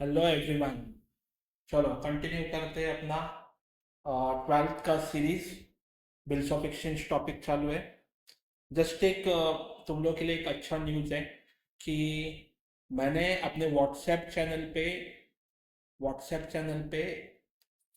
Hello everyone. चलो continue करते हैं अपना 12th का series. Bills of exchange topic चालू है। जस्ट एक तुम लोग के लिए एक अच्छा न्यूज़ है कि मैंने अपने व्हाट्सएप चैनल पे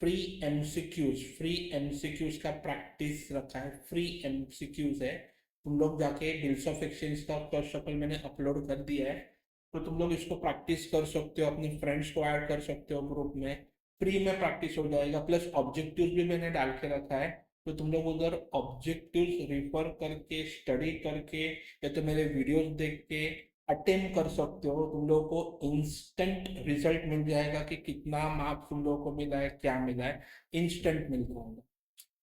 फ्री एमसीक्यूज का प्रैक्टिस रखा है। फ्री एमसीक्यूज है। तुम लोग जाके बिल्स ऑफ एक्सचेंज का फर्स्ट शक्ल मैंने अपलोड कर दिया है, तो तुम लोग इसको प्रैक्टिस कर सकते हो, अपने फ्रेंड्स को ऐड कर सकते हो ग्रुप में। फ्री में प्रैक्टिस हो जाएगा, प्लस ऑब्जेक्टिव्स भी मैंने डाल के रखा है। तो तुम लोग उधर ऑब्जेक्टिव्स रिफर करके, स्टडी करके, या तो मेरे वीडियोस देख के अटेम्प्ट कर सकते हो। तुम लोगों को इंस्टेंट रिजल्ट मिल जाएगा कि कितना मार्क्स तुम लोगों को मिला है, क्या मिला है। इंस्टेंट मिल जाएगा।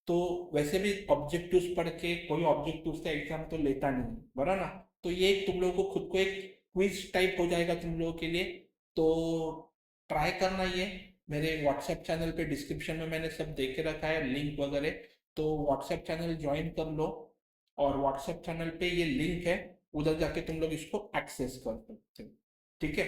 तो वैसे भी ऑब्जेक्टिव्स पढ़ के कोई ऑब्जेक्टिव्स का एग्जाम तो लेता नहीं, बरा ना। तो ये तुम लोगों को खुद को एक क्विज टाइप हो जाएगा तुम लोगों के लिए। तो ट्राई करना ये। मेरे व्हाट्सएप चैनल पे डिस्क्रिप्शन में मैंने सब दे के रखा है, लिंक वगैरह। तो व्हाट्सएप चैनल ज्वाइन कर लो, और व्हाट्सएप चैनल पे ये लिंक है, उधर जाके तुम लोग इसको एक्सेस कर सकते हो। ठीक है,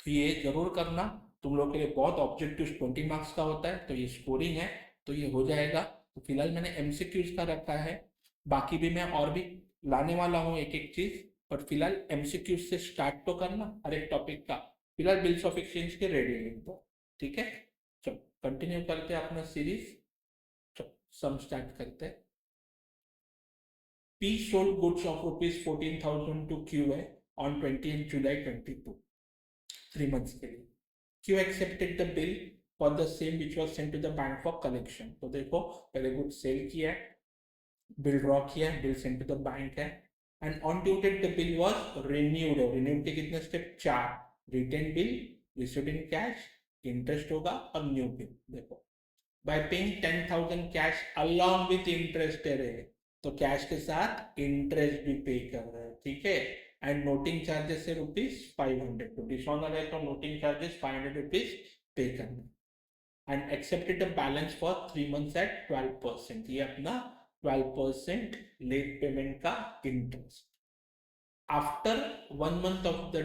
तो ये जरूर करना। तुम लोग के लिए बहुत ऑब्जेक्टिव 20 मार्क्स का होता है, तो ये स्कोरिंग है, तो ये हो जाएगा। तो फिलहाल मैंने एमसीक्यूज का रखा है। बाकी भी मैं और भी लाने वाला हूँ एक एक चीज। पर फिलहाल एमसीक्यूज से स्टार्ट तो करना हर एक टॉपिक का। फिलहाल बिल्स ऑफ एक्सचेंज के रेडी है तो। ठीक है, चलो कंटिन्यू करते हैं अपना सीरीज। चलो सम स्टार्ट करते हैं। P sold goods of rupees 14,000 to QA on 20th July 22, 3 months के लिए। Q accepted the bill for the same which was sent to the bank for collection। तो देखो, पहले गुड सेल किया है, बिल ड्रॉ किया है, bill send to the bank है, and on due date the bill was renewed है। Renewed के कितने step? 4। Written bill, received in cash, interest होगा और न्यू बिल। देखो, by paying 10,000 cash along with interest है रे। तो कैश के साथ इंटरेस्ट भी पे कर रहे हैं, ठीक है। एंड नोटिंग चार्जेस है ₹500। तो डिसऑनर है तो नोटिंग चार्जेस ₹500 पे करना। And accepted the balance for 3 months at 12%। ये अपना 12% लेट पेमेंट का interest. After 1 month of the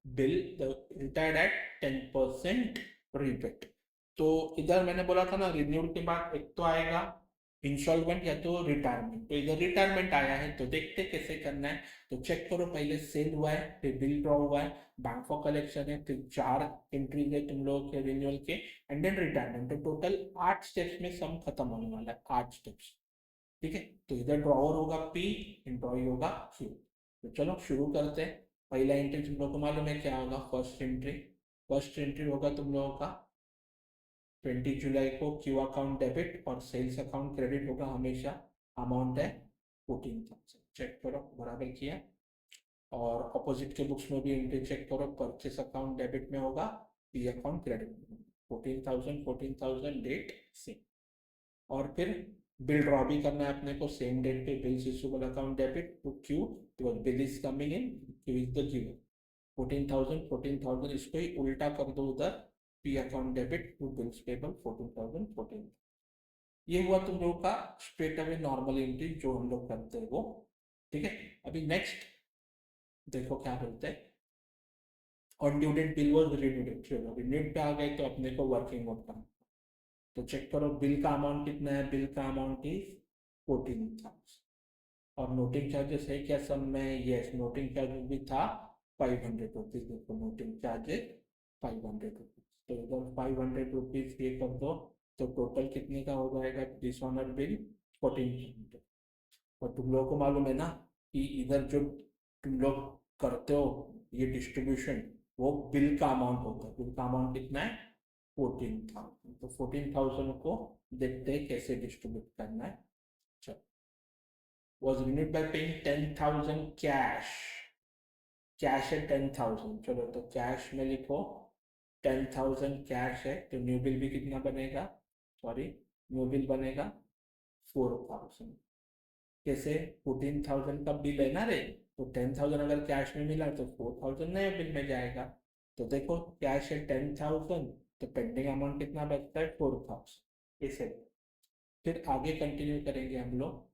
bill the retired at 10% rebate. तो इधर मैंने बोला था ना, रिन्यूड के बाद एक तो आएगा इंस्टॉलमेंट या तो रिटायरमेंट। तो इधर रिटायरमेंट आया है, तो देखते कैसे करना है। तो चेक करो, पहले सेल हुआ है, फिर बिल ड्रॉ हुआ है, बैंक फॉर कलेक्शन है, फिर 4 एंट्रीज है तुम लोगों के रिन्यूअल के, एंड देन रिटायरमेंट। तो टोटल 8 स्टेप्स में सम खत्म होने वाला है, 8 स्टेप्स। ठीक है, तो इधर ड्रॉवर होगा P, एम्प्लॉय होगा Q। तो चलो शुरू करते हैं। पहला एंट्री तुम लोग को मालूम है क्या होगा? फर्स्ट एंट्री होगा तुम लोगों का 20 जुलाई को क्यू अकाउंट डेबिट और सेल्स अकाउंट क्रेडिट होगा हमेशा। अमाउंट है 14,000। चेक करो बराबर किया। और अपोजिट के बुक्स में भी एंट्री चेक करो, परचेस अकाउंट डेबिट में होगा, पी अकाउंट क्रेडिट में। 14,000 डेट से। और फिर बिल ड्रॉ भी करना है अपने को सेम डेट पे। Bills receivable account debit to q, because bill is coming in, q is the giver. 14,000 इसको ही उल्टा कर दो उधर, p account debit to bills payable 14,000। ये हुआ तुम लोगों का स्ट्रेट अवे नॉर्मल एंट्री जो हम लोग करते हैं वो। ठीक है, अभी नेक्स्ट देखो क्या बोलते हैं। On due date bill was renewed. चलो रिन्यूड पे आ गए तो अपने को वर्किंग नोट करना। तो चेक करो बिल का अमाउंट कितना है। बिल का अमाउंट इज 14,000। और नोटिंग चार्जेस है क्या सब में? यस, नोटिंग चार्जेस भी था ₹500। देखो नोटिंग चार्जेस ₹500। तो इधर ₹500 पे कर दो। तो टोटल कितने का हो जाएगा डिसऑनर बिल? 1400। और तुम लोगों को मालूम है ना कि इधर जो तुम लोग करते हो ये डिस्ट्रीब्यूशन, वो बिल का अमाउंट होता है। बिल का अमाउंट कितना है? 14,000। तो 14,000 को देखते हैं कैसे डिस्ट्रीब्यूट करना है। चलो, was renewed by paying 10,000 cash. Cash है 10,000। चलो तो कैश में लिखो 10,000 कैश है, तो न्यू बिल भी कितना बनेगा? सॉरी, न्यू बिल बनेगा 4,000। कैसे? 14,000 का बिल है ना रे, तो 10,000 अगर कैश में मिला तो 4,000 नए बिल में जाएगा। तो देखो कैश है 10,000, तो पेंडिंग अमाउंट कितना बचता है? 4,000। इसे फिर आगे कंटिन्यू करेंगे हम लोग।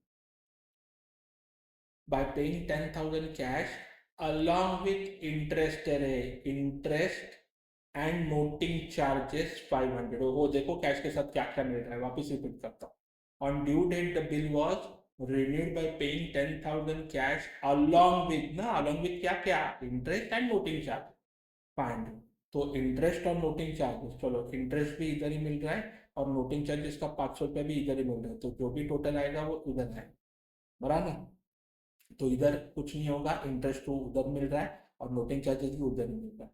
by paying 10,000 cash along with interest है रे, इंटरेस्ट एंड नोटिंग चार्जेस 500। वो देखो कैश के साथ क्या क्या मिल रहा है, वापिस रिपीट करता हूँ। On due date the bill was renewed by paying 10,000 cash along with ना, along with क्या क्या, इंटरेस्ट एंड नोटिंग चार्ज 500। तो इंटरेस्ट और नोटिंग चार्जेस, चलो इंटरेस्ट भी इधर ही मिल रहा है और नोटिंग चार्जेस का 500 रुपया भी इधर ही मिल रहा है, तो जो भी टोटल आएगा वो इधर है, बराबर। तो इधर कुछ नहीं होगा, इंटरेस्ट तो उधर मिल रहा है और नोटिंग चार्जेस भी उधर मिल रहा है।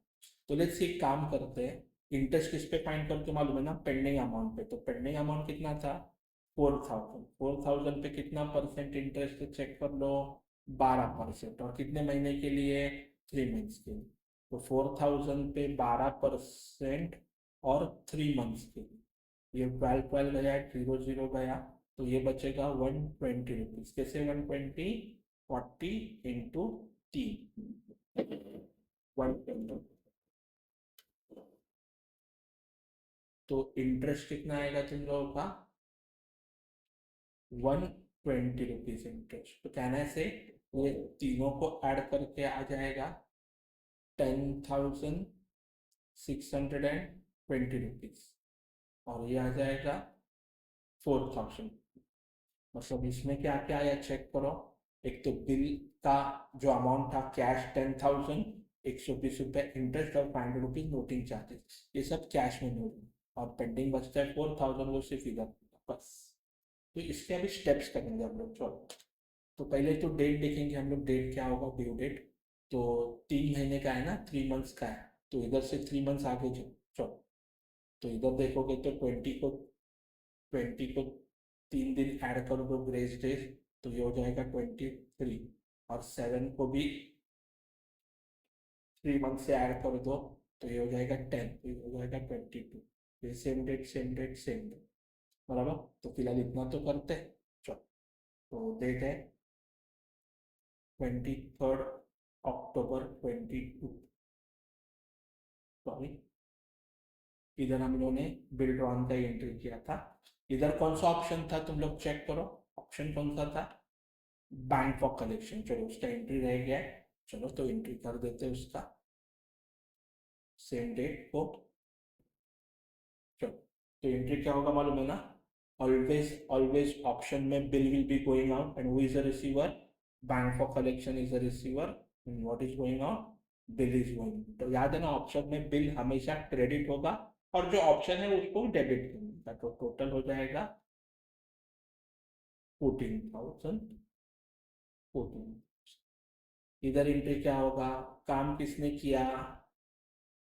तो लेट्स एक काम करते हैं, इंटरेस्ट किस पे फाइंड करके मालूम है ना, पेंडिंग अमाउंट पे। तो पेंडिंग अमाउंट कितना था, 4,000। 4,000 पे कितना परसेंट इंटरेस्ट है चेक कर लो, 12%। और कितने महीने के लिए, 3 मंथ्स के लिए। तो 4,000 पे 12% और 3 मंथ्स के लिए, ये 12 गया, 0 गया, तो ये बचेगा 120 रुपीज। कैसे 120, 40 इंटू 3, 120। तो इंटरेस्ट कितना आएगा तुम लोगों का, 120 रुपीज इंटरेस्ट। तो कहना से ये तीनों को ऐड करके आ जाएगा 10,620 रुपीज, और ये आ जाएगा 4,000। मतलब इसमें क्या क्या आया चेक करो। एक तो बिल का जो अमाउंट था कैश 10,000, 120 रुपये इंटरेस्ट और 500 रुपीज नोटिंग चार्जेस, ये सब कैश में मिल रहा है। और पेंडिंग बचता है 4,000, वो सिर्फ इधर बस। तो इसके अभी स्टेप्स करेंगे हम लोग, चलो। तो पहले तो डेट देखेंगे हम लोग, डेट क्या होगा, ड्यू डेट। तो 3 महीने का है ना, 3 मंथ्स का है, तो इधर से 3 मंथ्स आगे चलो। तो इधर देखोगे तो 20 को 3 दिन ऐड कर दो ग्रेस डेज, तो ये हो जाएगा 23। और 7 को भी 3 मंथ से ऐड कर दो, तो ये हो जाएगा 10, तो ये हो जाएगा 22। फिर same date same date same date, बराबर। तो फिलहाल इतना तो करते हैं, चलो। तो डेट है 23 अक्टूबर 22, सॉरी, इधर हम लोगों ने बिल ड्रॉन का एंट्री किया था। इधर कौन सा ऑप्शन था तुम लोग चेक करो, ऑप्शन कौन सा था, बैंक फॉर कलेक्शन। चलो उसका एंट्री रह गया है, चलो तो एंट्री कर देते हैं उसका, सेम डेट को। चलो, तो एंट्री क्या होगा मालूम है ना, ऑलवेज ऑलवेज ऑप्शन में bill will be going out and who is a receiver, bank for collection is a receiver, what is going out, bill is going. तो याद है ना, ऑप्शन में बिल हमेशा क्रेडिट होगा और जो ऑप्शन है उसको डेबिट करेगा, तो टोटल हो जाएगा 14,014। इधर एंट्री क्या होगा, काम किसने किया,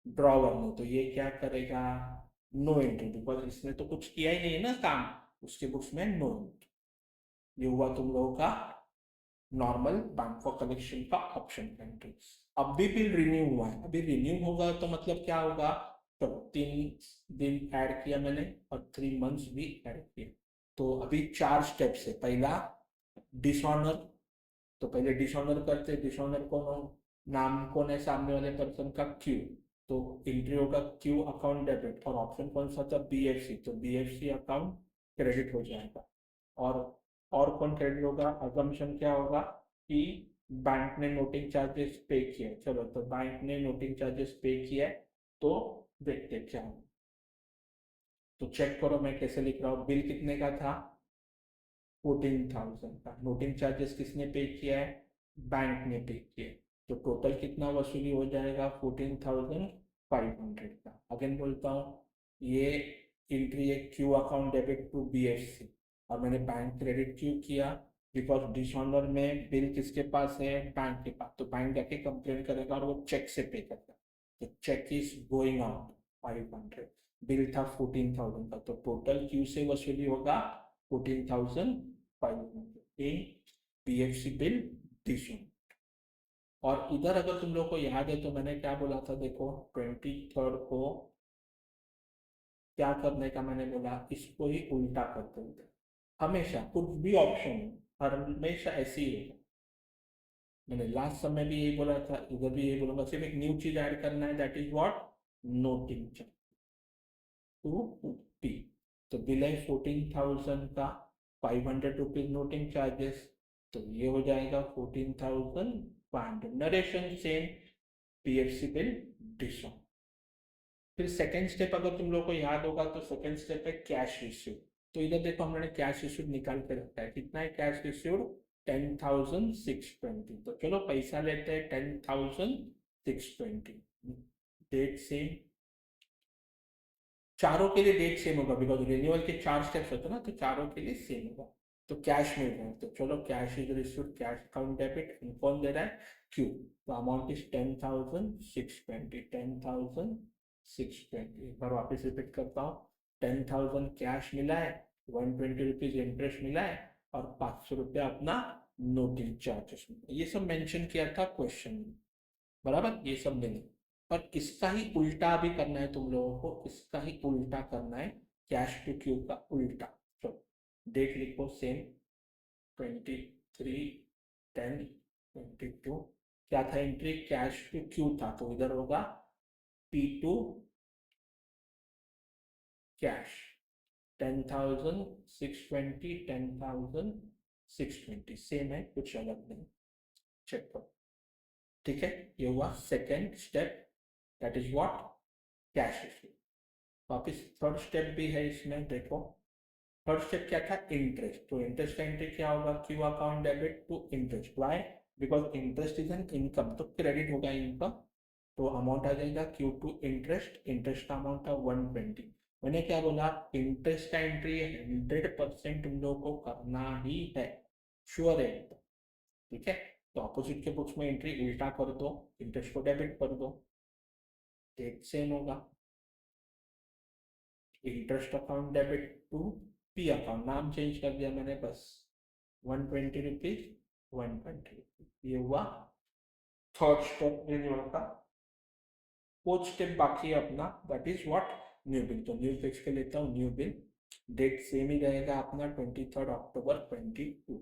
ड्रॉवर ने, तो ये क्या करेगा, नो एंट्री, बिकॉज इसने तो कुछ किया ही नहीं है ना काम, उसके बुक्स में नो एंट्री। ये हुआ तुम लोगों का नॉर्मल बैंक फॉर कलेक्शन का ऑप्शन एंट्री। अब भी बिल रिन्यू हुआ है, अभी रिन्यू होगा तो मतलब क्या होगा, तो 3 दिन ऐड किया मैंने और 3 मंथ्स भी ऐड किए। तो अभी 4 स्टेप्स है। पहला डिसऑनर, तो पहले डिसऑनर करते, डिसऑनर को नाम कौन है सामने वाले पर्सन का, क्यू। तो एंट्री होगा क्यू अकाउंट डेबिट, और ऑप्शन कौन सा था, बीएफसी, तो बीएफसी अकाउंट क्रेडिट हो जाएगा। और कौन क्रेडिट होगा, अजम्पशन क्या होगा कि बैंक ने नोटिंग चार्जेस पे किए, चलो तो बैंक ने नोटिंग चार्जेस पे किया है, तो देखते हैं क्या होगा। तो चेक करो मैं कैसे लिख रहा हूँ, बिल कितने का था, 14,000 का। नोटिंग चार्जेस किसने पे किया है, बैंक ने पे किया है। तो टोटल कितना वसूली हो जाएगा, 14,500 का। अगेन बोलता हूँ, ये एंट्री है q account debit to BFC, और मैंने बैंक क्रेडिट क्यों किया, बिकॉज डिसऑनर में बिल किसके पास है, बैंक के पास, तो बैंक जाके कंप्लेन करेगा और वो चेक से पे करेगा। तो cheque is going out 500, bill था 14,000 का, तो टोटल क्यू से वसूली होगा 14,500 इन पीएफसी बिल टिश्यू। और इधर अगर तुम लोग को याद है तो मैंने क्या बोला था, देखो 23 को क्या करने का मैंने बोला, इसको ही उल्टा करते थे हमेशा, कुछ भी ऑप्शन हर हमेशा ऐसे ही होगा। मैंने लास्ट समय भी यही बोला था, इधर भी यही बोलूंगा, सिर्फ एक न्यू चीज ऐड करना है, that is what, noting to P. तो बिल है 14,000 का, 500 रुपीज नोटिंग चार्जेस, तो ये हो जाएगा 14,500। Narration same, PFC bill dishonour. फिर सेकेंड स्टेप अगर तुम लोग को याद होगा तो सेकेंड स्टेप है कैश रिसीव। तो इधर देखो हमने कैश रिसीव निकाल के रखा है, कितना है कैश रिसीव 10,620। तो चलो पैसा लेते हैं 10,620। डेट सेम, चारों के लिए डेट सेम होगा बिकॉज रिन्यूअल के 4 स्टेप्स होते हैं ना, तो चारों के लिए सेम होगा। तो कैश मिल रहा है, तो चलो cash is received, cash account debit, कौन दे रहा है क्यू। तो अमाउंट इज 10,620, 10,620। एक बार वापस रिपीट करता हूँ, 10,000 कैश मिला है, 120 रुपीज इंटरेस्ट मिला है, और 500 रुपया अपना नोटिस चार्जेस मिला। ये सब मेंशन किया था क्वेश्चन में, बराबर, ये सब मिले। पर इसका ही उल्टा अभी करना है तुम लोगों को, इसका ही उल्टा करना है, कैश टू क्यू का उल्टा। तो डेट लिखो सेम, 23/10/22। क्या था एंट्री, कैश टू क्यू था, तो इधर होगा P2 कैश 10,620, 10,620 सेम है, कुछ अलग नहीं। चेक करो, ठीक है। ये हुआ second step, that is what, cash receive. वापिस थर्ड स्टेप भी है इसमें, देखो थर्ड स्टेप क्या था, इंटरेस्ट। तो इंटरेस्ट का एंट्री क्या होगा, Q account debit to interest. Why, because interest is an income, तो क्रेडिट होगा इनकम। तो अमाउंट आ जाएगा क्यू टू इंटरेस्ट, इंटरेस्ट का अमाउंट था 120। मैंने क्या बोला, इंटरेस्ट का एंट्री 100% तुम लोगों को करना ही है, श्योर है, ठीक है। तो ऑपोजिट के बुक्स में एंट्री उल्टा कर दो, इंटरेस्ट को डेबिट कर दो, डेट सेम होगा, interest account debit to P account, नाम चेंज कर दिया मैंने बस, 120 रुपीज 120। ये हुआ थर्ड स्टेप रिन्यूअल का। फोर्थ स्टेप बाकी है अपना, that is what, new bill. तो न्यू फिक्स के लेता हूँ न्यू बिल, डेट सेम ही रहेगा अपना 23 अक्टूबर 22,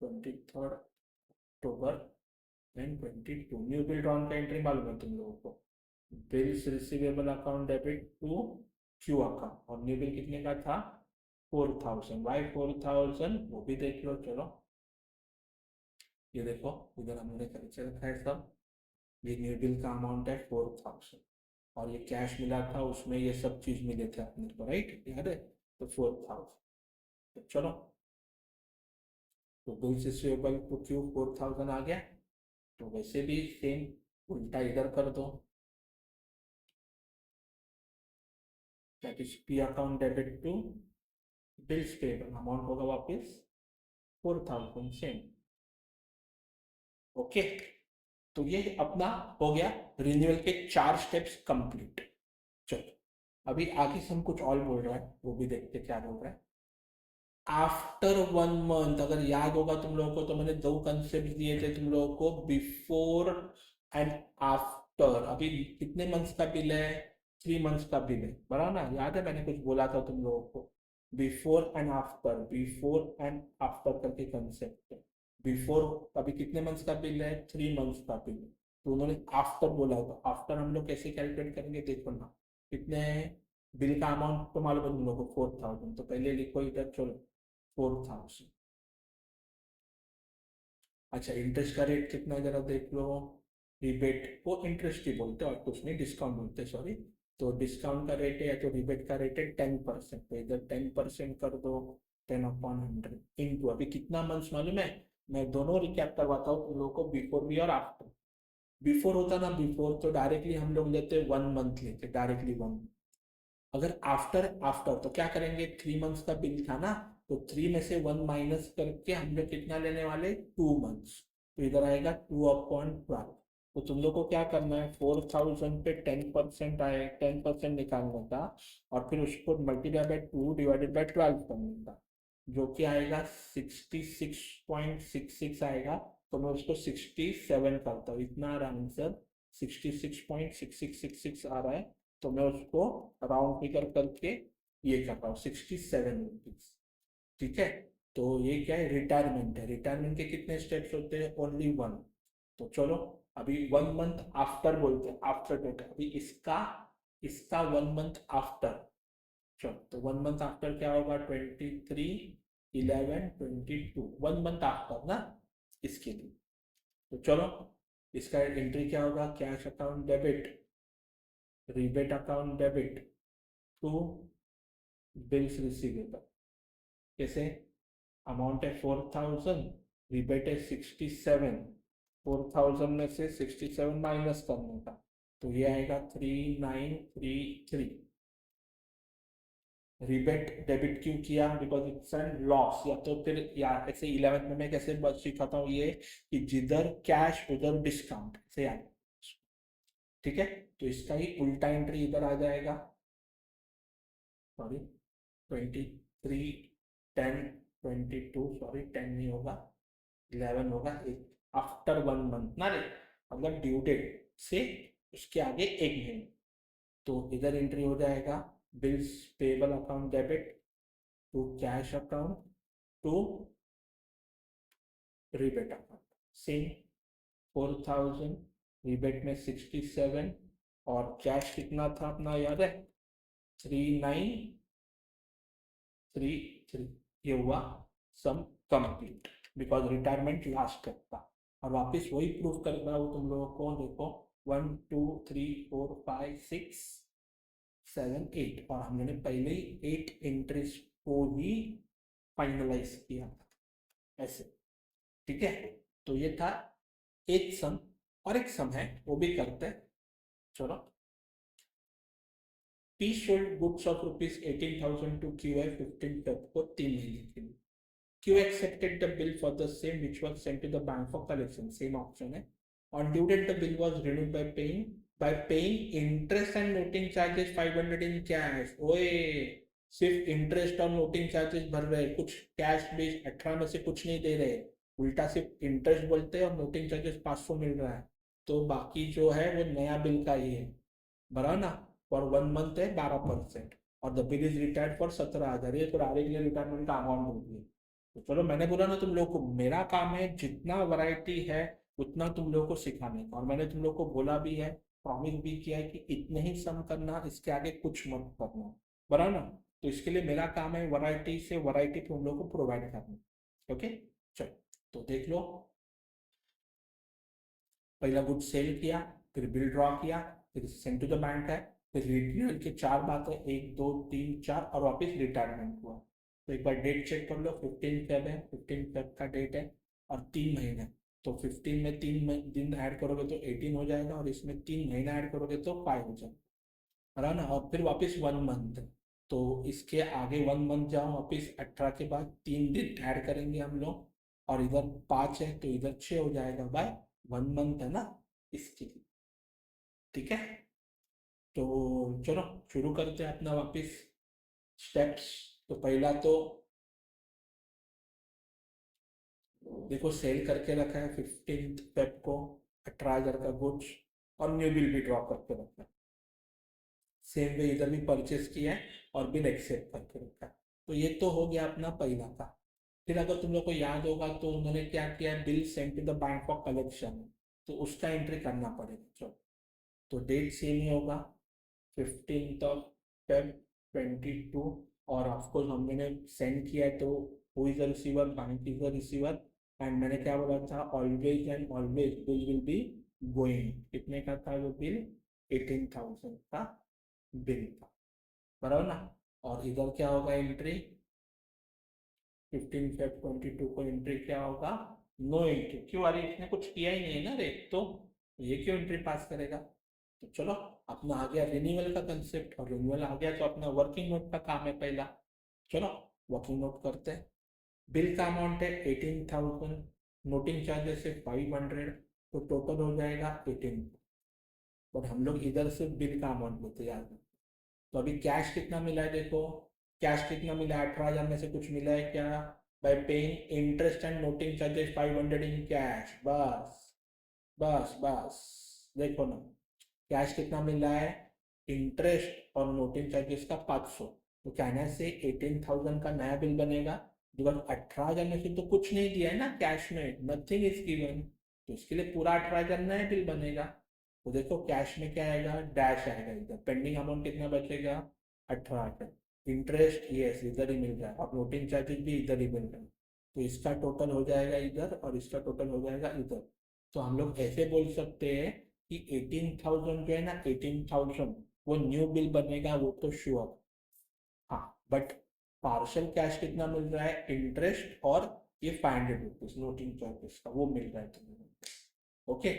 23 अक्टूबर 22। न्यू बिल ड्रॉन का एंट्री मालूम है तुम लोगों को, bills receivable account debit to Q account, और न्यू बिल कितने का था 4,000। वाई 4,000 वो भी देख लो, चलो ये देखो इधर हमने करके रखा है सब, ये न्यू बिल का अमाउंट है 4,000, और ये कैश मिला था उसमें ये सब चीज मिले थे अपने को, राइट, याद है, तो 4,000। तो चलो, तो बिल्स रिसीवेबल टू क्यू 4,000 आ गया। तो वैसे भी सेम उल्टा इधर कर दो, that is P account debit to bills payable, amount होगा वापस 4,000 सेम, ओके। तो ये अपना हो गया रिन्यूअल के 4 स्टेप्स कंप्लीट। चलो अभी आगे से हम कुछ और बोल रहा है, वो भी देखते क्या बोल रहा है। आफ्टर 1 मंथ, अगर याद होगा तुम लोगों को, तो मैंने 2 कंसेप्ट दिए थे तुम लोगों को, बिफोर एंड आफ्टर। अभी कितने मंथ्स का बिल है, 3 मंथ्स का बिल है, बराबर ना, याद है मैंने कुछ बोला था तुम लोगों को, before and after, before and after करके कंसेप्ट है। बिफोर अभी कितने मंथ्स का बिल है, 3 मंथ्स का बिल है, तो उन्होंने आफ्टर बोला होगा। आफ्टर हम लोग कैसे कैलकुलेट करेंगे, देखो ना, कितने बिल का अमाउंट तो मालूम है तुम लोगों को 4,000, तो पहले लिखो इधर, चलो 4,000। अच्छा, इंटरेस्ट का रेट कितना है जरा देख लो, रिबेट को इंटरेस्ट ही बोलते हैं और कुछ नहीं, डिस्काउंट बोलते हैं, सॉरी। तो डिस्काउंट का रेट है या तो रिबेट का रेट है 10%, तो इधर 10% कर दो, 10/100 इंटू, अभी कितना मंथ्स मालूम है, मैं दोनों रिकैप करवाता हूँ तुम लोगों को, बिफोर भी और आफ्टर। बिफोर होता ना, बिफोर तो डायरेक्टली हम लोग लेते 1 मंथ लेते डायरेक्टली 1। अगर आफ्टर आफ्टर तो क्या करेंगे, 3 मंथ्स का बिल था ना, तो 3 में से 1 माइनस करके हम लोग कितना लेने वाले, 2 मंथ्स। तो इधर आएगा 2/12। तो तुम लोग को क्या करना है, 4,000 पे 10% आए, 10% निकालने का, और फिर उसको मल्टीप्लाई बाय 2/12 करने का, जो कि आएगा 66.66 आएगा। तो मैं उसको 67 करता हूँ, इतना आ रहा आंसर, 66.6666 आ रहा है। तो मैं उसको राउंड फिगर करके ये कर रहा हूँ 67 रुपीज, ठीक है। तो ये क्या है, रिटायरमेंट है, रिटायरमेंट के कितने स्टेप्स होते हैं, ओनली 1। तो चलो अभी 1 मंथ आफ्टर बोलते हैं, आफ्टर डेट, अभी इसका इसका 1 मंथ आफ्टर। चलो तो 1 मंथ आफ्टर क्या होगा, 23/11/22, 1 मंथ आफ्टर ना, इसके लिए। तो चलो इसका एंट्री क्या होगा, cash account debit rebate account debit to bills receivable. कैसे? अमाउंट है 4000, रिबेट है 67, 4000 में से 67 माइनस करने का, तो ये आएगा 3933। रिबेट डेबिट क्यों किया? Because it's an loss. या तो फिर या ऐसे 11th में मैं कैसे बस सिखाता हूँ ये कि जिधर कैश उधर डिस्काउंट, ऐसे याद। ठीक है, तो इसका ही उल्टा एंट्री इधर आ जाएगा, सॉरी 23 10 22, सॉरी 10 नहीं होगा, 11 होगा, आफ्टर 1 मंथ ना रे, मतलब ड्यू डेट से उसके आगे एक महीने, तो इधर एंट्री हो जाएगा bills payable account debit to cash account to rebate account. Same 4000, rebate में 67 और कैश कितना था अपना याद है? 3933। ये हुआ sum complete because retirement last तक था। और वापस वही प्रूफ कर रहा हूँ तुम लोगों को, देखो 1 2 3 4 5 6 7 8, और हमने पहले ही 8 एंट्रीज को ही फाइनलाइज किया ऐसे। ठीक है, तो ये था एक सम, और एक सम है वो भी करते हैं, चलो। P sold goods of rupees 18,000 to QI 15 Feb को 3 महीने के लिए। Q accepted the bill for the same which was sent to the bank for collection, same option है। On due date the bill was renewed by paying interest and noting charges 500 in cash। ओए, सिर्फ interest और noting charges भर रहे, कुछ cash base 18 में से कुछ नहीं दे रहे, उल्टा सिर्फ इंटरेस्ट बोलते हैं और नोटिंग चार्जेस 500 मिल रहा है, तो बाकी जो है वो नया बिल का ही है, भरा ना। फॉर 1 मंथ है 12%, और the bill is retired for 17,000, ये तो डायरेक्टली रिटायरमेंट का अमाउंट होगी। तो चलो, मैंने बोला ना तुम लोग को, मेरा काम है जितना वैरायटी है उतना तुम लोग को सिखाने का, और मैंने तुम लोग को बोला भी है, प्रॉमिस भी किया है कि इतने ही सम करना, इसके आगे कुछ मत करना, बराबर ना। तो इसके लिए मेरा काम है वैरायटी से वैरायटी तुम लोग को प्रोवाइड करना। ओके, चलो तो देख लो। पहला गुड सेल किया, फिर बिल ड्रॉ किया, फिर सेंड टू द बैंक है, फिर रिन्यूअल के 4 बातें, 1 2 3 4, और वापस रिटायरमेंट हुआ। तो एक बार डेट चेक कर लो, 15 फेब है, 15 फेब का डेट है, और 3 महीने, तो 15 में 3 दिन ऐड करोगे तो 18 हो जाएगा, और इसमें 3 महीना ऐड करोगे तो 5 हो जाएगा, है ना। और फिर वापस 1 मंथ, तो इसके आगे 1 मंथ जाओ, वापस 18 के बाद 3 दिन ऐड करेंगे हम लोग, और इधर 5 है तो इधर 6 हो जाएगा बाय 1 मंथ, है ना, इसके लिए। ठीक है, तो चलो शुरू करते हैं अपना वापस स्टेप्स। तो पहला तो देखो, सेल करके रखा है 15 फेब को 18,000 का गुड्स, और न्यू बिल भी ड्रॉ करके रखा है, सेम वे इधर भी परचेस किया है और बिल एक्सेप्ट करके रखा है। तो ये तो हो गया अपना पहला का। फिर अगर तुम लोग को याद होगा तो उन्होंने क्या किया है, bill send to the bank for collection, तो उसका एंट्री करना पड़ेगा। चलो, तो डेट सेम ही होगा, 15th ऑफ फेब 22, और ऑफकोर्स हमने सेंड किया है तो who is the receiver, bank is the receiver, and मैंने क्या बोला था, always and always bill will be going. कितने का था वो बिल? 18,000 का बिल था, बराबर ना। और इधर क्या होगा एंट्री, 15 फेब 22 को एंट्री क्या होगा, नो एंट्री। क्यों? अरे इसने कुछ किया ही नहीं है ना रे, तो ये क्यों एंट्री पास करेगा। तो चलो, अपना आ गया रिन्यूअल का कंसेप्ट, और रिन्यूअल आ गया तो अपना वर्किंग नोट का काम है पहला। चलो वर्किंग नोट करते हैं। बिल का अमाउंट है 18,000, नोटिंग चार्जेस है 500, तो टोटल हो जाएगा 18। बट हम लोग इधर से बिल का अमाउंट लेते यार। तो अभी कैश कितना मिला है देखो, कैश कितना मिला है, 18,000 में से कुछ मिला है क्या, bye paying interest and noting charges 500 in cash, बस बस बस। देखो ना, कैश कितना मिल रहा है, इंटरेस्ट और नोटिंग चार्जेस का 500, तो कहने से 18,000 का नया बिल बनेगा, बिकॉज 18,000 में से तो कुछ नहीं दिया है ना कैश में, नथिंग इज गिवन, तो इसके लिए पूरा 18,000 नया बिल बनेगा। तो देखो कैश में क्या आएगा, डैश आएगा, इधर पेंडिंग अमाउंट कितना बचेगा, 18,000। इंटरेस्ट यस इधर ही मिल रहा है, और नोटिंग चार्जेस भी इधर ही मिल रहा है, तो इसका टोटल हो जाएगा इधर, और इसका टोटल हो जाएगा इधर। तो हम लोग ऐसे बोल सकते हैं कि 18,000 जो है ना, 18,000 वो न्यू बिल बनेगा, वो तो श्योर। हाँ, बट पार्शल कैश कितना मिल रहा है, इंटरेस्ट और ये 500 रुपीज नोटिंग चार्जेस का वो मिल रहा है तुम्हें। ओके,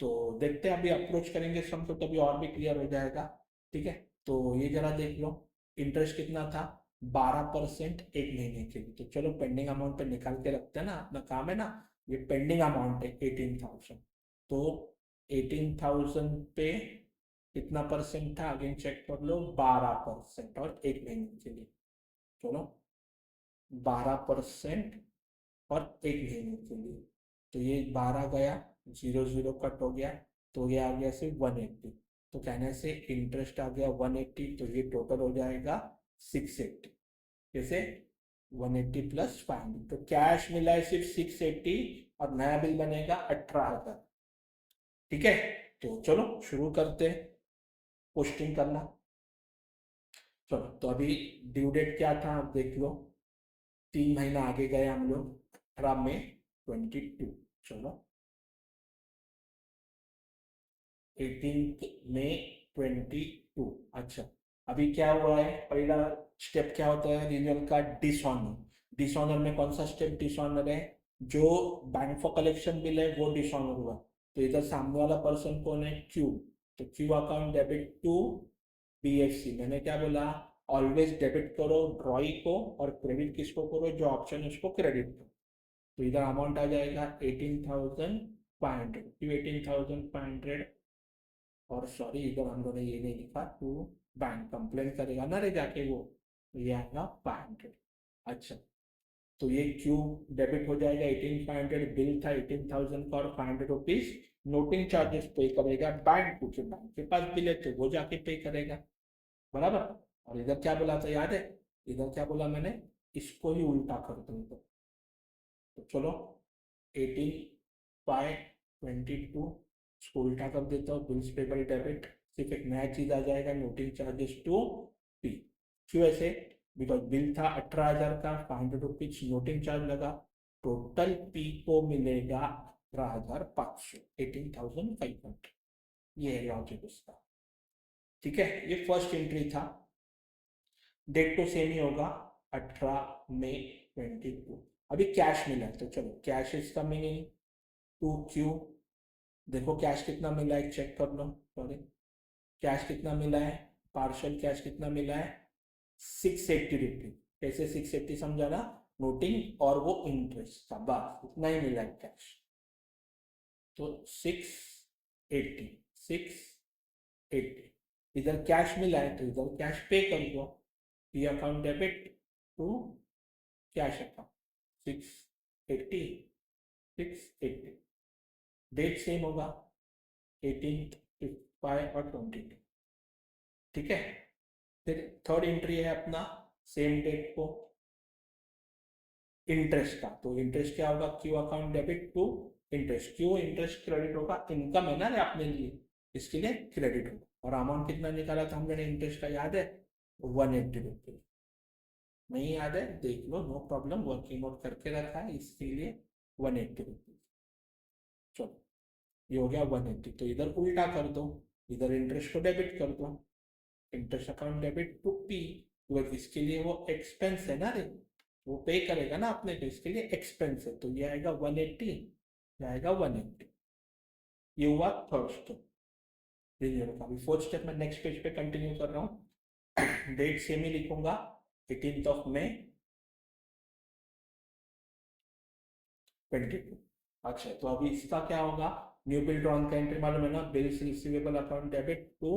तो देखते हैं, अभी अप्रोच करेंगे सम तो तभी और भी क्लियर हो जाएगा। ठीक है, तो ये जरा देख लो, इंटरेस्ट कितना था, 12% एक महीने के लिए। तो चलो पेंडिंग अमाउंट पे निकाल के रखते हैं ना, अपना काम है ना। ये पेंडिंग अमाउंट है 18,000, तो 18,000 पे कितना परसेंट था, अगेन चेक कर लो, 12% और एक महीने के लिए। चलो 12% और एक महीने के लिए, तो ये 12 गया, 0 0 कट हो गया, तो ये आ गया सिर्फ 180। तो कहने से इंटरेस्ट आ गया 180, तो ये टोटल हो जाएगा 680। जैसे 180 प्लस 500, तो कैश मिला है सिर्फ 680 और नया बिल बनेगा 18,000। ठीक है, तो चलो शुरू करते हैं पोस्टिंग करना। चलो, तो अभी ड्यू डेट क्या था आप देख लो, 3 महीना आगे गए हम लोग, 18 मई 22। चलो 18 मई 22। अच्छा, अभी क्या हुआ है, पहला स्टेप क्या होता है रिन्यूअल का, डिसऑनर। डिसऑनर में कौन सा स्टेप डिसऑनर है, जो बैंक फॉर कलेक्शन बिल है वो डिसऑनर हुआ। तो इधर सामने वाला पर्सन कौन है, क्यू। तो Q account debit to BFC. मैंने क्या बोला, ऑलवेज डेबिट करो ड्रॉई को, और क्रेडिट किसको करो, जो ऑप्शन है उसको क्रेडिट करो। तो इधर अमाउंट आ जाएगा 18,500, क्यों 18,500। और सॉरी, इधर हम लोगों ने ये नहीं लिखा, टू बैंक कंप्लेन करेगा ना रे जाके वो, तो ये आएगा 500। अच्छा, तो ये क्यू डेबिट हो जाएगा, 18,500 बिल था 18,000 का, और 500 रुपीज नोटिंग चार्जेस पे करेगा बैंक को, जो बैंक के पास बिल है तो वो जाके पे करेगा, बराबर। और इधर क्या बोला था याद है, इधर क्या बोला मैंने, इसको ही उल्टा कर दो इधर। तो चलो 18/22 इसको उल्टा कर देता हूँ, बिल्स पेबल डेबिट, सिर्फ एक नया चीज आ जाएगा, नोटिंग चार्जेस टू पी। क्यों ऐसे, बिकॉज बिल था 18,000 का, 500 रुपीज नोटिंग चार्ज लगा, टोटल पी को मिलेगा 18,500, 18,500। ये है लॉजिक उसका। ठीक है, ये फर्स्ट एंट्री था, डेट तो सेम ही होगा, 18 मई 22। अभी कैश मिला है, तो चलो cash is coming in to Q. देखो कैश कितना मिला है, चेक कर लो, सॉरी, कैश कितना मिला है, पार्शल कैश कितना मिला है, 680 रुपीज। कैसे 680 समझा ना, नोटिंग और वो इंटरेस्ट का, बस इतना ही मिला है कैश। तो 680 इधर कैश मिला है, तो इधर कैश पे कर दो, P account debit to cash account, 680 date same होगा, 18th 5 और 22। ठीक है, फिर थर्ड एंट्री है अपना, सेम डेट को इंटरेस्ट का, तो इंटरेस्ट क्या होगा, Q account debit to interest, क्यों इंटरेस्ट क्रेडिट होगा, इनकम है ना रे अपने लिए, इसके लिए क्रेडिट होगा। और अमाउंट कितना निकाला था हमने इंटरेस्ट का, याद है, 180 रुपीज। नहीं याद है देख लो, नो प्रॉब्लम, वर्किंग नोट करके रखा है इसके लिए, 180 रुपीज। चलो ये हो गया 180, तो इधर उल्टा कर दो, इधर इंटरेस्ट को डेबिट कर दो, interest account debit to P, तो इसके लिए वो एक्सपेंस है ना रे, वो पे करेगा ना अपने को, इसके लिए एक्सपेंस है, तो ये आएगा 180, ये आएगा 180। ये हुआ थर्ड स्टेप रिन्यूअल का। अभी फोर्थ स्टेप में नेक्स्ट पेज पे कंटिन्यू कर रहा हूँ, डेट सेम ही लिखूंगा, 18 मई 22। अच्छा, तो अभी इसका क्या होगा, न्यू बिल ड्रॉन का एंट्री मालूम है ना, bills receivable account debit to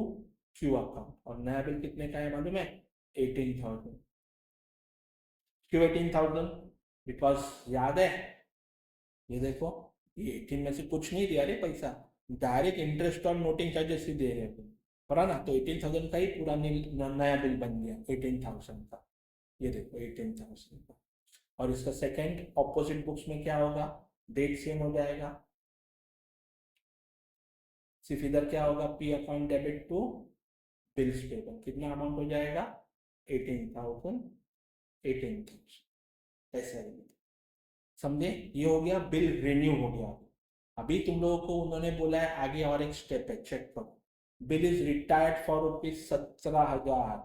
Q account, और नया बिल कितने का है मालूम है, 18,000। क्यों 18,000, बिकॉज याद है, ये देखो, ये 18 में से कुछ नहीं दिया रे पैसा, डायरेक्ट इंटरेस्ट और नोटिंग चार्जेस ही दे रहे हैं, पर है ना, तो 18,000 का ही पूरा नया बिल बन गया 18,000 का। ये देखो 18,000 का। और इसका सेकंड ऑपोजिट बुक्स में क्या होगा, डेट सेम हो जाएगा, सिर्फ इधर क्या होगा, P account debit to bills payable, कितना अमाउंट हो जाएगा, 18,000, 18,000, ऐसा ही। समझे, ये हो गया, बिल रिन्यू हो गया। अभी तुम लोगों को उन्होंने बोला है आगे और एक स्टेप है, चेक करो, bill is retired for rupees 17,000,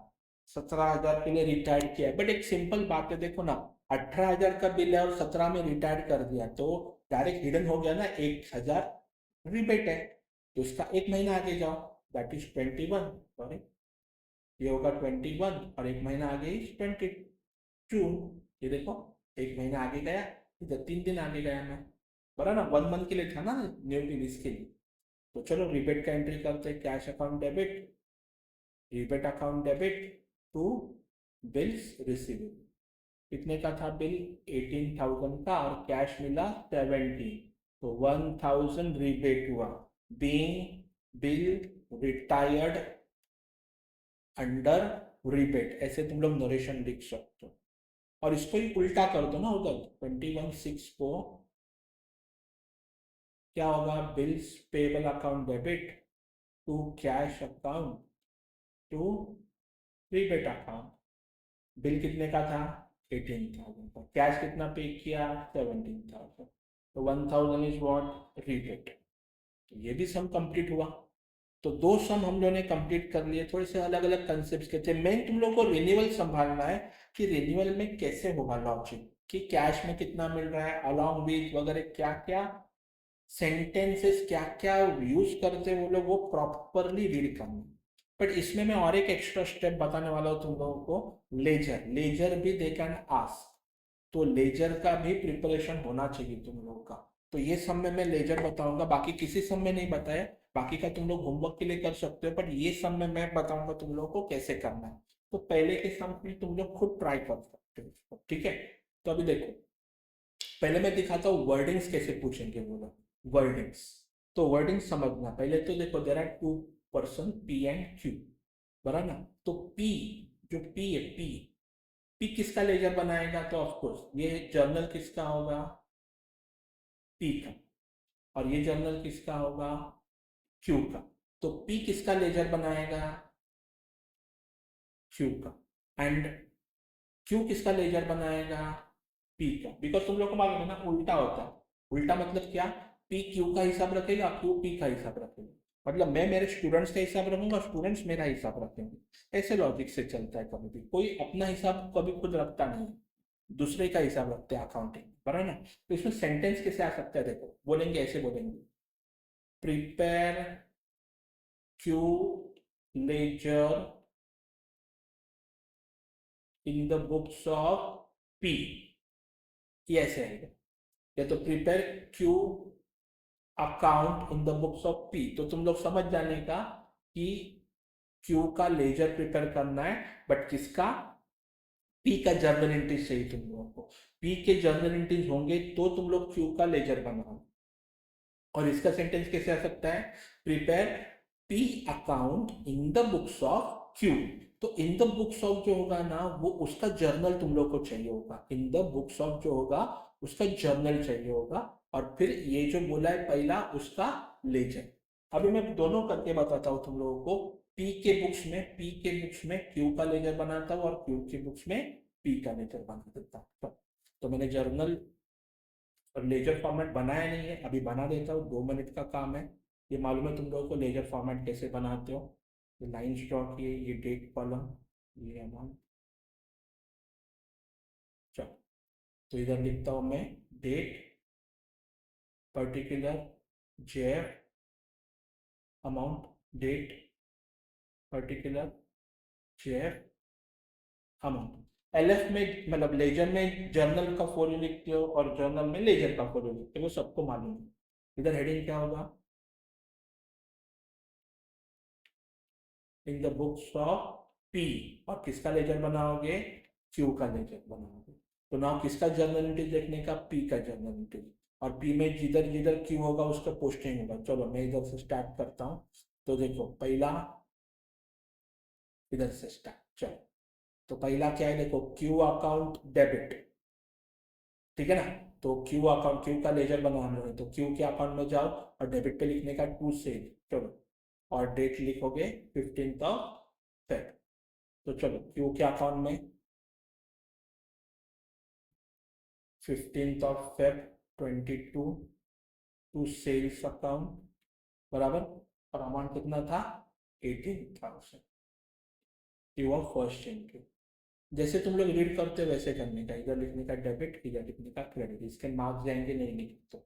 17,000 के लिए रिटायर्ड किया है। बट एक सिंपल बात है, देखो ना, 18,000 का बिल है और 17 में रिटायर्ड कर दिया तो डायरेक्ट हिडन हो गया ना, 1,000 रिबेट है। तो इसका एक महीना आगे जाओ, दैट इज 21, सॉरी ये होगा 21 और एक महीना आगे इज 22। ये देखो एक महीना आगे गया, इधर 3 दिन आगे गया मैं, बरा ना, 1 मंथ के लिए था ना न्यू रिलीज के लिए। तो चलो रिबेट का एंट्री करते हैं, cash account debit, rebate account debit to bills receivable. कितने का था बिल? 18,000 का और कैश मिला 70, तो 1,000 रिबेट हुआ, being bill retired under rebate, ऐसे तुम लोग नरेशन लिख सकते हो। और इसको ही उल्टा कर दो ना, उधर 21/6 को क्या होगा, bills payable account debit to cash account to rebate account. Bill कितने का था? 18,000 का। कैश कितना पे किया? 17,000। तो 1,000 इज वॉट? रिबेट। तो ये भी सम कंप्लीट हुआ। तो दो सम हम लोगों ने कंप्लीट कर लिए। थोड़े से अलग अलग कंसेप्ट के थे। मेन तुम लोग को रिन्यूअल संभालना है कि रिन्यूअल में कैसे होगा लॉजिक, कि कैश में कितना मिल रहा है, अलॉन्ग विथ वगैरह क्या क्या सेंटेंसेस क्या क्या यूज करते हैं वो लोग, वो प्रॉपरली रीड करना। बट इसमें मैं और एक एक्स्ट्रा स्टेप बताने वाला हूँ तुम लोगों को, लेजर। लेजर भी दे कैन आस्क, तो लेजर का भी प्रिपरेशन होना चाहिए तुम लोगों का। तो ये सब में मैं लेजर बताऊंगा, बाकी किसी सब में नहीं बताया, बाकी का तुम लोग होमवर्क के लिए कर सकते हो, बट ये सब में मैं बताऊंगा तुम लोगों को कैसे करना है। तो पहले के सम में तुम लोग खुद ट्राई कर सकते हो, ठीक है। तो अभी देखो, पहले मैं दिखाता हूँ वर्डिंग्स कैसे पूछेंगे वो लोग, वर्डिंग्स। तो वर्डिंग्स समझना, पहले तो देखो there are two person P and Q, बराबर ना। तो पी, जो पी है, पी, पी किसका लेजर बनाएगा? तो ऑफकोर्स ये जर्नल किसका होगा? पी का। और ये जर्नल किसका होगा? क्यू का। तो पी किसका लेजर बनाएगा? क्यू का। एंड क्यू किसका लेजर बनाएगा? पी का। बिकॉज तुम लोग को मालूम है ना, उल्टा होता है। उल्टा मतलब क्या? पी क्यू का हिसाब रखेगा, क्यू पी का हिसाब रखेगा। मतलब मैं मेरे स्टूडेंट्स का हिसाब रखूंगा, स्टूडेंट्स मेरा हिसाब रखेंगे। ऐसे लॉजिक से चलता है। कभी भी कोई अपना हिसाब कभी खुद रखता नहीं, दूसरे का हिसाब रखते हैं अकाउंटिंग, बराबर ना। तो इसमें सेंटेंस कैसे आ सकता है, देखो बोलेंगे, ऐसे बोलेंगे, prepare Q ledger in the books of P, ये ऐसे आएगा। या तो prepare Q account in the books of P, तो तुम लोग समझ जाने का कि क्यू का लेजर प्रिपेयर करना है, बट किसका? पी का जर्नल एंट्रीज चाहिए तुम लोगों को। पी के जर्नल एंट्रीज होंगे तो तुम लोग क्यू का लेजर बनाओ। और इसका सेंटेंस कैसे आ सकता है? Prepare P account in the books of Q. तो इन द बुक्स ऑफ जो होगा ना, वो उसका जर्नल तुम लोग को चाहिए होगा। इन द बुक्स ऑफ जो होगा उसका जर्नल चाहिए होगा। और फिर ये जो बोला है पहला, उसका लेजर। अभी मैं दोनों करके बताता हूँ तुम लोगों को। पी के बुक्स में क्यू का लेजर बनाता हूँ और क्यू के बुक्स में पी का लेजर बना देता हूँ। तो मैंने जर्नल और लेजर फॉर्मेट बनाया नहीं है, अभी बना देता हूँ, 2 मिनट का काम है। ये मालूम है तुम लोगों को लेजर फॉर्मेट कैसे बनाते हो। ये लाइन्स ड्रॉ किए, ये डेट कॉलम, ये अमाउंट। चलो, तो इधर लिखता हूँ मैं, date particular JF amount, date particular JF amount. LF में मतलब लेजर में जर्नल का फॉलो लिखते हो और जर्नल में लेजर का फॉलो लिखते हो, वो सबको मालूम है। इधर हेडिंग क्या होगा? इन द बुक्स ऑफ पी। और किसका लेजर बनाओगे? क्यू का लेजर बनाओगे। तो नाउ किसका जर्नल एंट्री देखने का? पी का जर्नल एंट्री। और पी में जिधर जिधर क्यू होगा उसका पोस्टिंग होगा। चलो मैं इधर से स्टार्ट करता हूँ। तो देखो पहला, इधर से स्टार्ट, चलो। तो पहला क्या है, देखो क्यू अकाउंट डेबिट, ठीक है ना। तो क्यू अकाउंट, क्यू का लेजर बनाना है तो क्यू के अकाउंट में जाओ और डेबिट पे लिखने का टू सेल, चलो। और डेट लिखोगे 15 फेब। तो चलो क्यू के अकाउंट में 15 फेब 22 टू सेल्स अकाउंट, बराबर। और अमाउंट कितना था? 18,000, ये हुआ फर्स्ट एंट्री। जैसे तुम लोग रीड करते हो वैसे करने का, इधर लिखने का डेबिट, इधर लिखने का क्रेडिट, इसके मार्क्स जाएंगे नहीं लिखते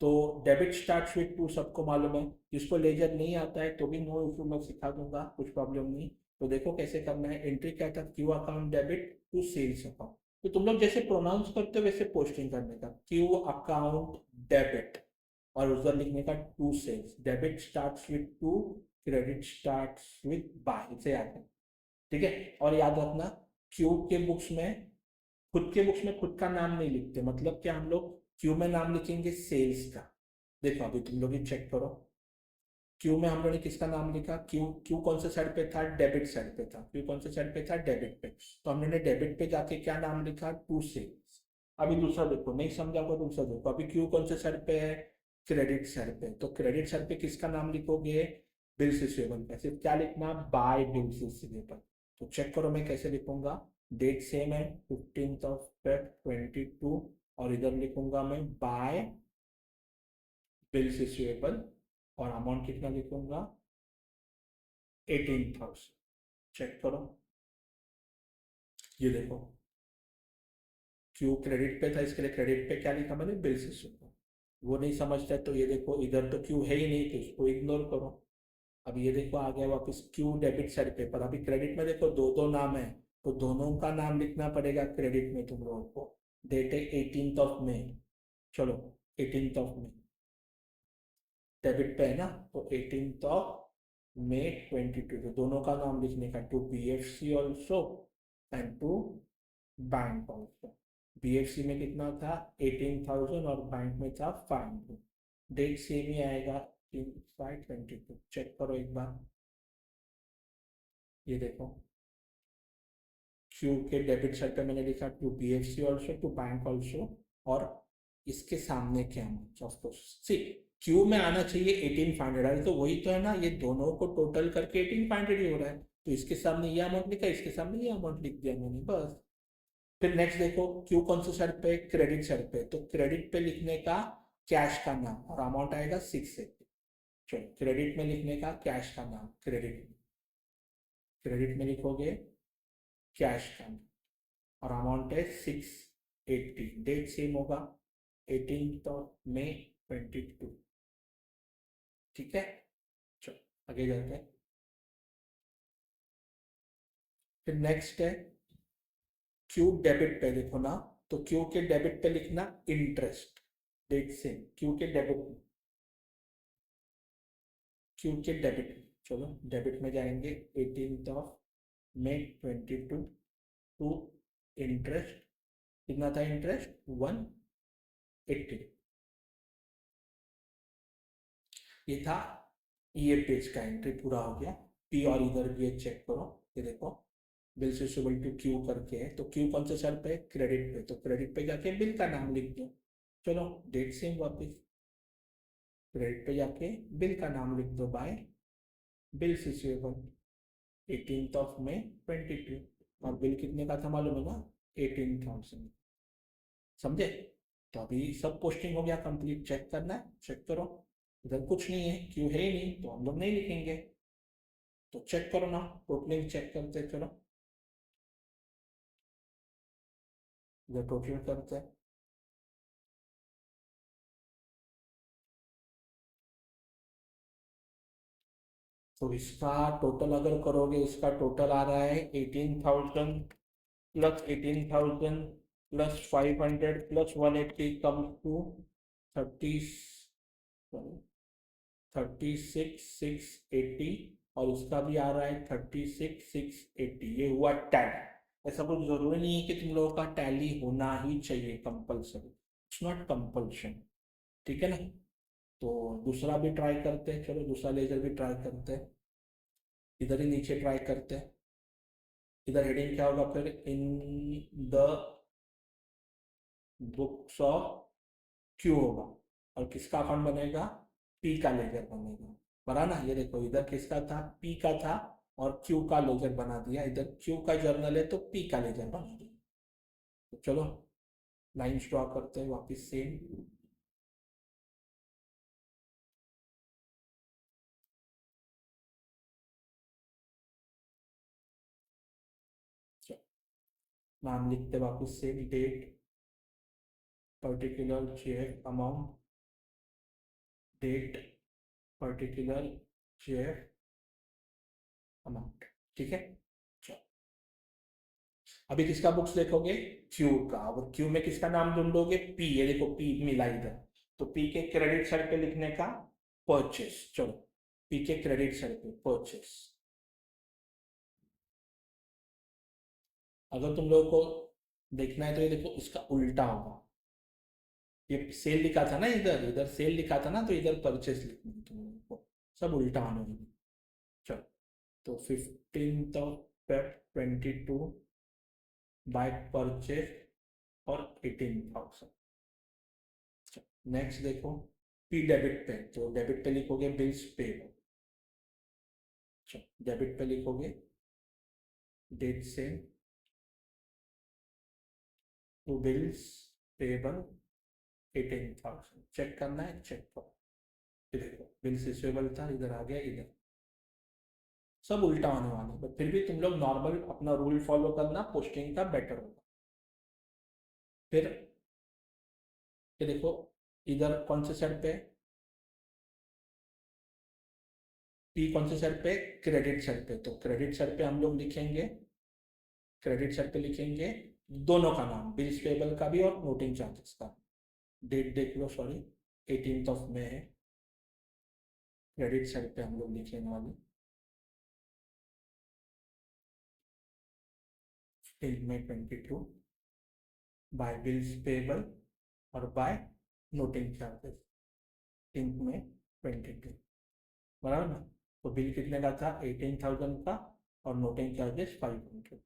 तो। डेबिट स्टार्ट्स विद टू सबको मालूम है, जिसको लेजर नहीं आता है तो भी नो इशू, मैं सिखा दूंगा, कुछ प्रॉब्लम नहीं। तो देखो कैसे करना है। एंट्री क्या था, Q account debit to sales account. तो तुम लोग जैसे प्रोनाउंस करते हो वैसे पोस्टिंग करने का, क्यू अकाउंट डेबिट, और उधर लिखने का to sales. Debit starts with to, credit starts with by, से याद है, ठीक है। और याद रखना, क्यू के बुक्स में, खुद के बुक्स में खुद का नाम नहीं लिखते, मतलब कि हम लोग क्यू में नाम लिखेंगे सेल्स का। देखो अभी तुम लोग ही चेक करो, क्यू में हम लोगों ने किसका नाम लिखा, क्यू, क्यू कौन से साइड पे था, डेबिट साइड पे था, क्यू कौन से साइड पे था, डेबिट पे। तो हमने डेबिट पे जाके क्या नाम लिखा, टू सेल्स। अभी दूसरा देखो, नहीं समझा होगा दूसरा देखो, अभी क्यू कौन से साइड पे है, क्रेडिट साइड पे। तो क्रेडिट साइड पे किसका नाम लिखोगे, बिल्स रिसीवेबल पे। सिर्फ क्या लिखना, बाय बिल्स रिसीवेबल। तो चेक करो मैं कैसे लिखूंगा, डेट सेम है 15/Feb 22, और इधर लिखूंगा मैं बाय बिल्स रिसीवेबल, और अमाउंट कितना लिखूंगा, 18,000। चेक करो, ये देखो क्यू क्रेडिट पे था, इसके लिए क्रेडिट पे क्या लिखा मैंने, बिल्स रिसीवेबल। वो नहीं समझता है तो ये देखो, इधर तो क्यू है ही नहीं तो इसको इग्नोर करो। अब ये देखो आ गया वापस क्यू डेबिट साइड पे, पर अभी क्रेडिट में देखो दो दो नाम है, तो दोनों का नाम लिखना पड़ेगा क्रेडिट में तुम लोगों को। डेट है 18 मई, चलो 18 मई, डेबिट पे है ना, तो 18 मई 22, तो दोनों का नाम लिखने का, to B F C also and to bank also. B F C में कितना था 18,000 और बैंक में था 500। डेट सेम ही आएगा 5/22। चेक करो एक बार, ये देखो क्यू के डेबिट साइड पे मैंने लिखा to B F C also to bank also, और इसके सामने क्या है, ऑफकोर्स सी, क्यू में आना चाहिए 18,500, अरे तो वही तो है ना, ये दोनों को टोटल करके 18,500 ही हो रहा है, तो इसके सामने ये अमाउंट लिखा, इसके सामने ये अमाउंट लिख दिया मैंने, बस। फिर नेक्स्ट देखो, क्यू कौन से साइड पे, क्रेडिट साइड पे, तो क्रेडिट पे लिखने का कैश का नाम, और अमाउंट आएगा 680। चलो क्रेडिट में लिखने का कैश का नाम, क्रेडिट, क्रेडिट में लिखोगे कैश का नाम, और अमाउंट है 680। डेट सेम होगा 18 मई 22, ठीक है। चलो आगे जाते हैं। फिर नेक्स्ट है क्यू डेबिट पे, देखो ना, तो क्यू के डेबिट पे लिखना इंटरेस्ट, डेट सेम, क्यू के डेबिट, क्यू के डेबिट, चलो डेबिट में जाएंगे 18 मई 22 टू इंटरेस्ट, कितना था इंटरेस्ट 180। ये था, ये पेज का एंट्री पूरा हो गया। पी और इधर भी ये चेक करो, ये देखो बिल रिसीवेबल टू क्यू करके है, तो क्यू कौन से साइड पे, क्रेडिट पे, तो क्रेडिट पे जाके बिल का नाम लिख दो। चलो डेट सेम वापस, क्रेडिट पे जाके बिल का नाम लिख दो, बाय बिल रिसीवेबल 18 मई 22, और बिल कितने का था मालूम है ना, 18,000। समझे। तो अभी सब पोस्टिंग हो गया कंप्लीट, चेक करना है चेक करो, इधर कुछ नहीं है, क्यू है ही नहीं तो हम लोग नहीं लिखेंगे। तो चेक करो ना, टोटलिंग चेक करते हैं, चलो इधर टोटलिंग करते हैं। तो इसका टोटल अगर करोगे, इसका टोटल आ रहा है 18,000 plus 18,000 plus 500 plus 180 comes to 36,680, और उसका भी आ रहा है 36,680, ये हुआ टैली। ऐसा कुछ जरूरी नहीं है कि तुम लोगों का टैली होना ही चाहिए कंपल्सरी, इट्स नॉट कंपल्शन, ठीक है ना। तो दूसरा भी ट्राई करते हैं, चलो दूसरा लेजर भी ट्राई करते हैं, इधर ही नीचे ट्राई करते हैं। इधर हेडिंग क्या होगा फिर, इन द बुक्स ऑफ क्यू होगा, और किसका अकाउंट बनेगा, पी का लेजर बनेगा, बना ना। ये देखो इधर किसका था, पी का था, और क्यू का लेजर बना दिया, इधर क्यू का जर्नल है तो पी का लेजर बना दिया। तो चलो लाइन्स ड्रॉ करते हैं वापिस सेम। नाम लिखते वापस से, date, particular JF amount, date, particular JF amount. ठीक है, चलो अभी किसका बुक्स देखोगे, क्यू का, और क्यू में किसका नाम ढूंढोगे, पी, ये देखो पी मिला इधर, तो पी के क्रेडिट साइड पे लिखने का परचेस। चलो पी के क्रेडिट साइड पे परचेस। अगर तुम लोगों को देखना है तो ये देखो इसका उल्टा होगा, ये सेल लिखा था ना, इधर इधर सेल लिखा था ना, तो इधर परचेस लिखना है तुम लोगों को, सब उल्टा आने वाला। चलो तो 15th of Feb 2022 bye purchase और 18,000। नेक्स्ट देखो पी डेबिट पे, तो डेबिट पे लिखोगे बिल्स पेबल। डेबिट पे लिखोगे डेट से टू बिल्स पेबल 18,000। चेक करना है, चेक करो, ये देखो बिल्स रिसीवेबल था, इधर आ गया, इधर सब उल्टा होने वाला है, बट फिर भी तुम लोग नॉर्मल अपना रूल फॉलो करना, पोस्टिंग का बेटर होगा। फिर ये देखो इधर कौन से साइड पे, पी कौन से साइड पे, क्रेडिट साइड पे, तो क्रेडिट साइड पे हम लोग लिखेंगे, क्रेडिट साइड पे लिखेंगे दोनों का नाम, बिल्स पेबल का भी और नोटिंग चार्जेस का। डेट देख लो, सॉरी 18th of May है, क्रेडिट साइड पे हम लोग लिखेंगे वाली 15th May 2022 बाय बिल्स पेबल और by noting charges 15th May 2022, बराबर ना। तो बिल कितने का था, 18,000 का, और नोटिंग चार्जेस 500।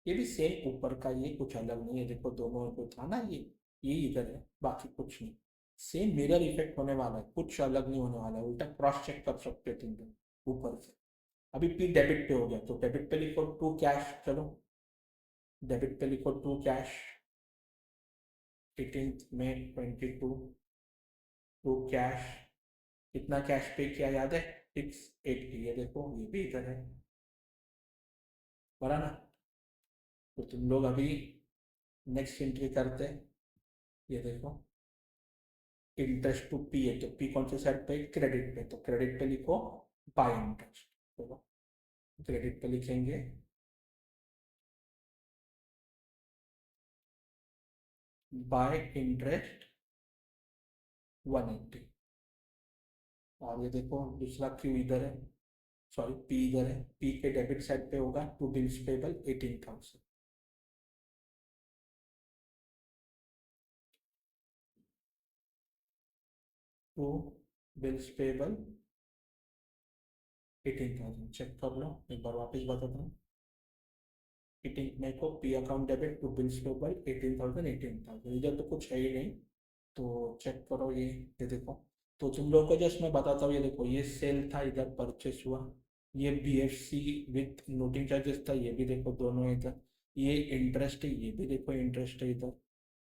ये भी सेम ऊपर का, ये कुछ अलग नहीं है, देखो दोनों जो था ना, ये इधर है, बाकी कुछ नहीं, सेम मिरर इफेक्ट होने वाला है, कुछ अलग नहीं होने वाला है, उल्टा क्रॉस चेक कर सकते हो तुम लोग ऊपर से। अभी पी डेबिट पे हो गया, तो डेबिट पे लिखो टू कैश, चलो डेबिट पे लिखो to cash, 18th May 2022 to cash, कितना कैश पे किया याद है, 680, ये देखो ये भी इधर है, बरा ना। तो तुम लोग अभी नेक्स्ट एंट्री करते हैं, ये देखो इंटरेस्ट टू पी है, तो पी कौन से साइड पे, क्रेडिट पे, तो क्रेडिट पे लिखो बाय इंटरेस्ट, चलो क्रेडिट पे लिखेंगे बाय इंटरेस्ट 180। और ये देखो दूसरा क्यू इधर है, सॉरी पी इधर है, पी के डेबिट साइड पे होगा to bills payable 18,000, to bills payable 18,000। Check कर लो एक बार, वापस बताता हूँ, 18 मेरे को P account debit to bills payable 18,000 18,000, इधर तो कुछ है ही नहीं, तो चेक करो ये देखो। तो तुम लोगों को जस्ट मैं बताता हूँ, ये देखो ये सेल था, इधर परचेस हुआ, ये BFC विथ नोटिंग चार्जेस था, ये भी देखो दोनों इधर, ये इंटरेस्ट है, ये भी देखो इंटरेस्ट है इधर,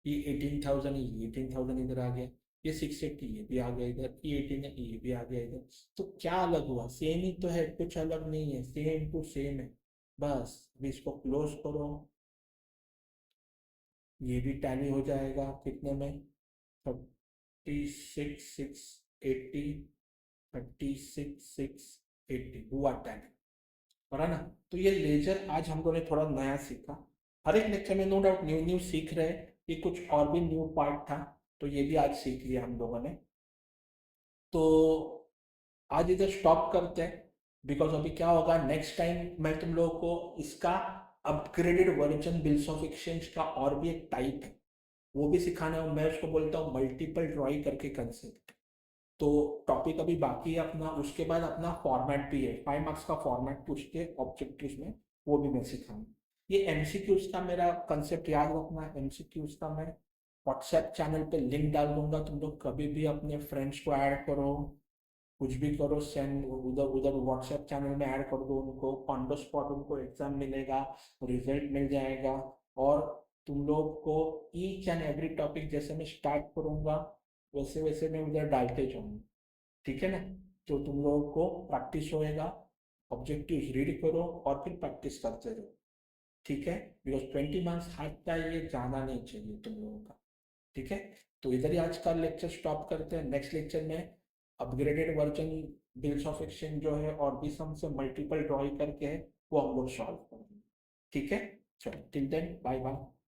ये 18,000 है, ये 18,000 इधर आ गया, ये 680 ये भी आ गया इधर, ये 18 है ये भी आ गया इधर। तो क्या अलग हुआ, सेम ही तो है, कुछ अलग नहीं है, सेम टू सेम है। बस अभी इसको क्लोज करो, ये भी टैली हो जाएगा कितने में, 36,680, 36,680 हुआ टैली, है ना। तो ये लेजर आज हम लोगों ने थोड़ा नया सीखा, हर एक लेक्चर में नो डाउट न्यू न्यू सीख रहे हैं, ये कुछ और भी न्यू पार्ट था, तो ये भी आज सीख लिया हम लोगों ने। तो आज इधर स्टॉप करते हैं, बिकॉज अभी क्या होगा नेक्स्ट टाइम, मैं तुम लोगों को इसका upgraded version bills of exchange का और भी एक टाइप है वो भी सिखाना है, मैं उसको बोलता हूँ मल्टीपल ड्रॉइंग करके कंसेप्ट। तो टॉपिक अभी बाकी है अपना, उसके बाद अपना फॉर्मेट भी है, 5 मार्क्स का फॉर्मेट पूछ के ऑब्जेक्टिव्स में, वो भी मैं सिखाऊंगा। ये एमसीक्यूज का मेरा कंसेप्ट याद रखना है, एमसीक्यूज का मैं व्हाट्सएप चैनल पे लिंक डाल दूंगा, तुम लोग कभी भी अपने फ्रेंड्स को ऐड करो, कुछ भी करो, सेंड उधर उधर व्हाट्सएप चैनल में ऐड कर दो उनको, ऑन द स्पॉट उनको एग्जाम मिलेगा, रिजल्ट मिल जाएगा। और तुम लोग को ईच एंड एवरी टॉपिक जैसे मैं स्टार्ट करूंगा वैसे वैसे मैं उधर डालते जाऊंगा, ठीक है ना। तो तुम लोगों को प्रैक्टिस होएगा, ऑब्जेक्टिव्स रीड करो और फिर प्रैक्टिस करते रहो। ठीक है, बिकॉज 20 मंथ्स हाथ का ये जाना नहीं चाहिए तुम लोगों का। ठीक है, तो इधर ही आज का लेक्चर स्टॉप करते हैं। नेक्स्ट लेक्चर में upgraded version bills of exchange जो है और भी सम से मल्टीपल ड्रॉइंग करके है वो हम लोग सॉल्व करेंगे। ठीक है, चलो टिल देन बाय बाय।